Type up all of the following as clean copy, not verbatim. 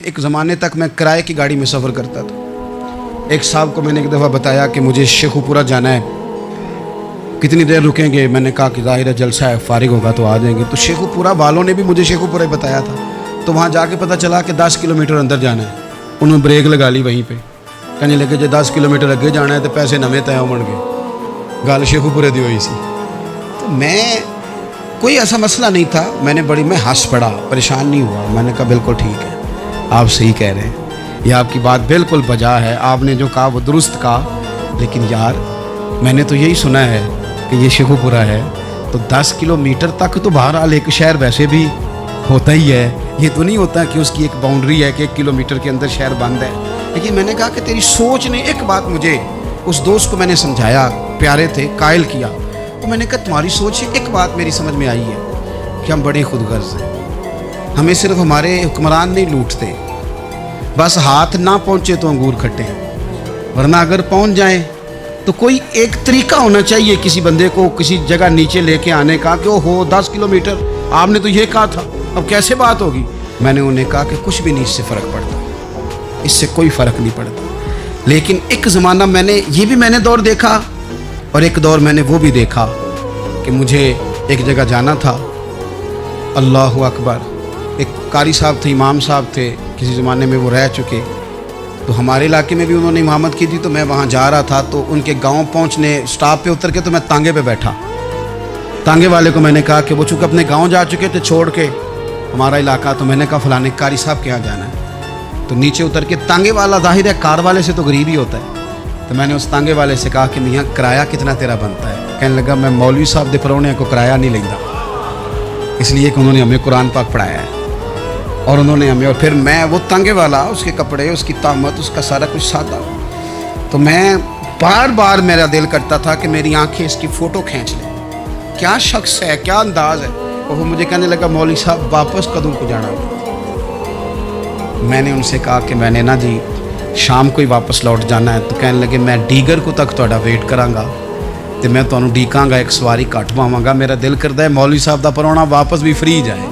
एक ज़माने तक मैं किराए की गाड़ी में सफ़र करता था। एक साहब को मैंने एक दफ़ा बताया कि मुझे शेखुपुरा जाना है, कितनी देर रुकेंगे? मैंने कहा कि ज़ाहिर है जलसा है, फारिग होगा तो आ जाएंगे। तो शेखुपुरा वालों ने भी मुझे शेखुपुरा ही बताया था। तो वहाँ जाके पता चला कि 10 किलोमीटर अंदर जाना है। उन्होंने ब्रेक लगा ली वहीं पे, कहने लगे जो 10 किलोमीटर अगे जाना है तो पैसे नवे तय होण गए। गल शेखुपुरे दी हुई सी। तो मैं कोई ऐसा मसला नहीं था, मैं हंस पड़ा, परेशान नहीं हुआ। मैंने कहा बिल्कुल ठीक है, आप सही कह रहे हैं, ये आपकी बात बिल्कुल बजा है, आपने जो कहा वो दुरुस्त कहा। लेकिन यार मैंने तो यही सुना है कि ये शेखुपुरा है, तो 10 किलोमीटर तक तो बहरहाल एक शहर वैसे भी होता ही है। ये तो नहीं होता कि उसकी एक बाउंड्री है कि 1 किलोमीटर के अंदर शहर बंद है। लेकिन मैंने कहा कि तेरी सोच ने एक बात मुझे, उस दोस्त को मैंने समझाया, प्यारे थे, कायल किया। तो मैंने कहा तुम्हारी सोच से एक बात मेरी समझ में आई है कि हम बड़े खुदगर्ज हैं। हमें सिर्फ हमारे हुक्मरान नहीं लूटते, बस हाथ ना पहुँचे तो अंगूर खट्टे हैं, वरना अगर पहुँच जाए तो कोई एक तरीका होना चाहिए किसी बंदे को किसी जगह नीचे लेके आने का कि हो 10 किलोमीटर आपने तो ये कहा था, अब कैसे बात होगी? मैंने उन्हें कहा कि कुछ भी नहीं इससे फ़र्क पड़ता, इससे कोई फ़र्क नहीं पड़ता। लेकिन एक ज़माना मैंने दौर देखा, और एक दौर मैंने वो भी देखा कि मुझे एक जगह जाना था। अल्लाह अकबर, एक कारी साहब थे, इमाम साहब थे, किसी ज़माने में वो रह चुके, तो हमारे इलाके में भी उन्होंने इमामत की थी। तो मैं वहाँ जा रहा था, तो उनके गांव पहुँचने स्टॉप पे उतर के तो मैं तांगे पे बैठा। तांगे वाले को मैंने कहा कि वो चूँकि अपने गांव जा चुके थे छोड़ के हमारा इलाका, तो मैंने कहा फलाने कारी साहब के यहाँ जाना है। तो नीचे उतर के तांगे वाला, जाहिर है कार वाले से तो गरीब ही होता है, तो मैंने उस तांगे वाले से कहा कि मियाँ किराया कितना तेरा बनता है? कहने लगा मैं मौलवी साहब दे परौने को किराया नहीं लेंदा, इसलिए कि उन्होंने हमें कुरान पाक पढ़ाया है और उन्होंने हमें। और फिर मैं वो तांगे वाला, उसके कपड़े, उसकी तामत, उसका सारा कुछ सादा, तो मैं बार बार मेरा दिल करता था कि मेरी आंखें इसकी फ़ोटो खींच लें। क्या शख्स है, क्या अंदाज़ है। और वो मुझे कहने लगा मौलवी साहब वापस कदों को जाना? मैंने उनसे कहा कि मैंने ना जी शाम को ही वापस लौट जाना है। तो कहने लगे मैं डीगर को तक तुहाडा वेट करांगा तो मैं तुहानू डीकांगा, एक सवारी घट पावांगा। मेरा दिल करता है मौलवी साहब का परौना वापस भी फ्री जाए।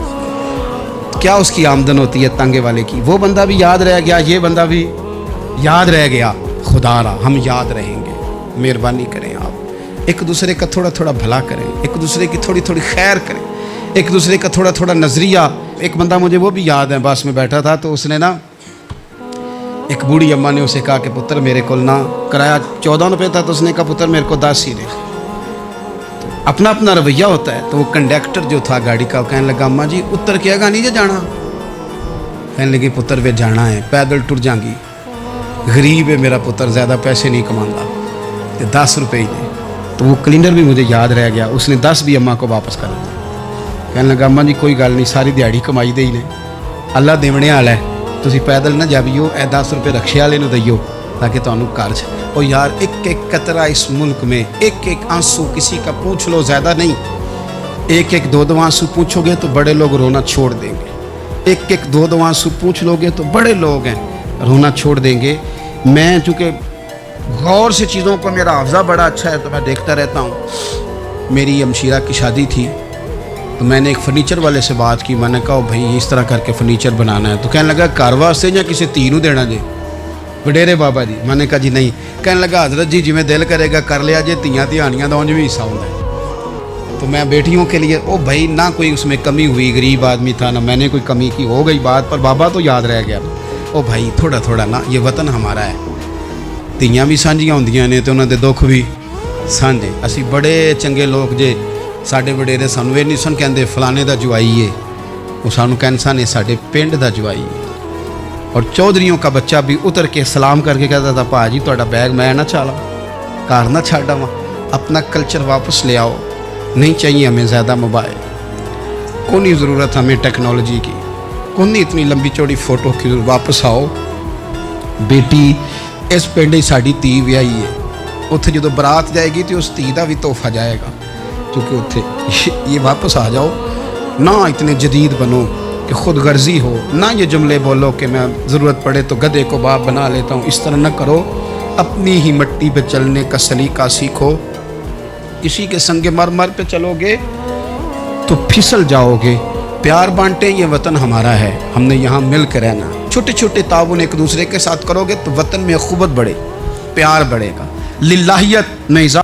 क्या उसकी आमदन होती है तांगे वाले की? वो बंदा भी याद रह गया, ये बंदा भी याद रह गया। खुदा रहा हम याद रहेंगे। मेहरबानी करें आप, एक दूसरे का थोड़ा थोड़ा भला करें, एक दूसरे की थोड़ी थोड़ी खैर करें, एक दूसरे का थोड़ा थोड़ा नज़रिया। एक बंदा मुझे वो भी याद है, बस में बैठा था, तो उसने ना, एक बूढ़ी अम्मा ने उसे कहा कि पुत्र मेरे को ना किराया 14 रुपये था, तो उसने कहा पुत्र मेरे को 10 ही दे। तो अपना अपना रवैया होता है। तो वो कंडक्टर जो था गाड़ी का, कहने लगा अम्मा जी उतर के आगा नहीं जे जाना? कहने लगी पुत्र वे जाना है, पैदल टुर जाएंगी, गरीब है मेरा पुत्र, ज़्यादा पैसे नहीं कमाता, तो 10 रुपये ही दे। तो वो क्लीनर भी मुझे याद रह गया, उसने 10 भी अम्मा को वापस कर दिया। कहने लगा अम्मा जी कोई गल नहीं, सारी दिहाड़ी कमाई दे ही ने, अल्लाह देवने वाला है, तुसी पैदल ना जाइयो, ए 10 रुपये रक्शे वाले ने दइयो ताकि तुहानू घर च। और यार एक एक कतरा इस मुल्क में, एक एक आंसू किसी का पूछ लो, ज़्यादा नहीं, एक एक दो दो आंसू पूछोगे तो बड़े लोग रोना छोड़ देंगे। एक एक दो दो आंसू पूछ लोगे तो बड़े लोग हैं रोना छोड़ देंगे। मैं चूँकि गौर से चीज़ों को, मेरा हाफ़ज़ा बड़ा अच्छा है तो मैं देखता रहता हूँ। मेरी हमशीरा की शादी थी, तो मैंने एक फर्नीचर वाले से बात की। मैंने कहा भाई इस तरह करके फर्नीचर बनाना है। तो कहने लगा घर वास्ते या किसी धी नूं देना जे? वडेरे बाबा जी। मैंने कहा जी नहीं। कहने लगा हजरत जी जिमें दिल करेगा कर लिया जे, धियाँ धियानियाँ का उंज भी हिस्सा होता है। तो मैं बेटियों के लिए, ओ भाई ना कोई उसमें कमी हुई, गरीब आदमी था ना मैंने कोई कमी की, हो गई बात, पर बाबा तो याद रह गया। ओ भाई थोड़ा थोड़ा ना, ये वतन हमारा है, धियाँ भी साझियाँ होंदियां ने तो उन्होंने दुख भी साझे। असी बड़े चंगे लोग जे, साढ़े वडेरे सानू ये नहीं सन कहते फलाने का जवाई है, वो सानू कहते सन साढ़े पिंड का जवाई है। और चौधरीयों का बच्चा भी उतर के सलाम करके कहता था भाजी तुहाडा बैग मैं ना चाला, घर ना छाड़ा वहाँ, अपना कल्चर वापस ले आओ। नहीं चाहिए हमें ज़्यादा मोबाइल, कौन ही ज़रूरत हमें टेक्नोलॉजी की, कौन नहीं इतनी लंबी चौड़ी फ़ोटो की, वापस आओ। बेटी इस पिंड ही साड़ी धी व्याही है, उत्थे जो बरात जाएगी तो उस धी का भी तोहफा जाएगा, क्योंकि उत्थे ये वापस आ जाओ ना, इतने जदीद बनो कि खुद गर्जी हो ना, ये जुमले बोलो कि मैं ज़रूरत पड़े तो गधे को बाप बना लेता हूँ, इस तरह न करो। अपनी ही मिट्टी पे चलने का सलीका सीखो। किसी के संगे मर मर पे चलोगे तो फिसल जाओगे। प्यार बांटे, ये वतन हमारा है, हमने यहाँ मिल कर रहना। چھوٹے چھوٹے تعاون ایک دوسرے کے ساتھ کرو گے تو وطن میں اخوت بڑھے، پیار بڑھے گا، للہیت میں اضافہ